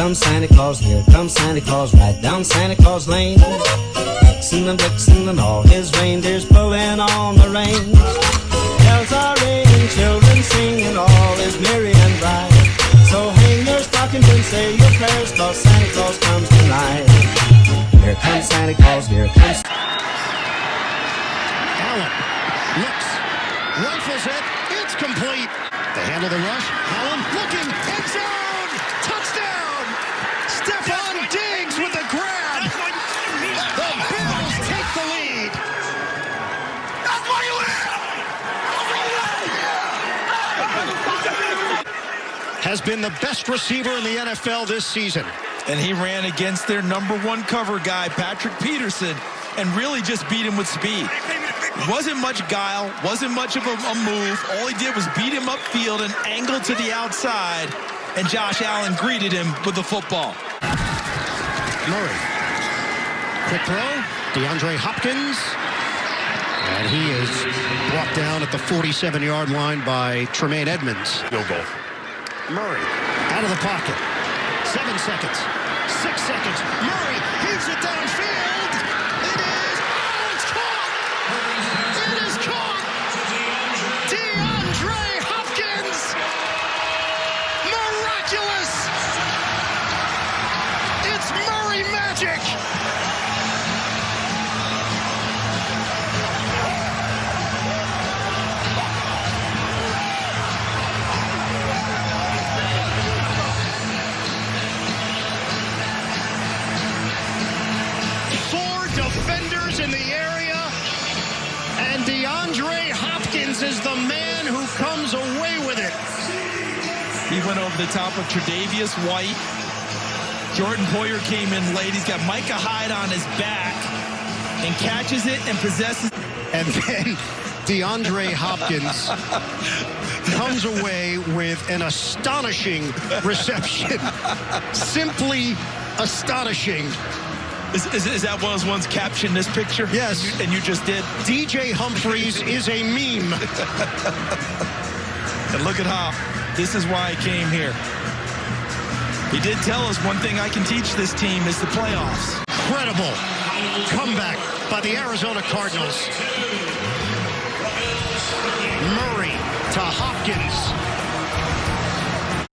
comes Santa Claus, here comes Santa Claus, right down Santa Claus Lane. Vixen and all his reindeers pulling on the reins. Bells are ringing, children singing, all is merry and bright. So hang your stockings and say your prayers, 'cause Santa Claus comes tonight. Here comes Santa Claus, here comes... Allen looks, rifles it, it's complete. They handle the rush, Allen looking, end zone, touchdown! Stephon Diggs with the grab. The Bills take the lead. That's why you has been the best receiver in the NFL this season. And he ran against their #1 cover guy, Patrick Peterson, and really just beat him with speed. Wasn't much guile, wasn't much of a move. All he did was beat him upfield and angle to the outside, and Josh Allen greeted him with the football. Murray. Quick throw. DeAndre Hopkins. And he is brought down at the 47-yard line by Tremaine Edmonds. Field goal. Murray out of the pocket. 7 seconds. 6 seconds. Murray heaves it downfield. It is. Oh, it's caught. It is caught. DeAndre Hopkins. Miraculous. It's Murray magic. Defenders in the area, and DeAndre Hopkins is the man who comes away with it. He went over the top of Tre'Davious White. Jordan Poyer came in late. He's got Micah Hyde on his back and catches it and possesses. And then DeAndre Hopkins comes away with an astonishing reception. Simply astonishing. Is that one of those ones captioned this picture? Yes. And you just did? DJ Humphries is a meme. And look at how this is why I came here. He did tell us one thing I can teach this team is the playoffs. Incredible comeback by the Arizona Cardinals. Murray to Hopkins.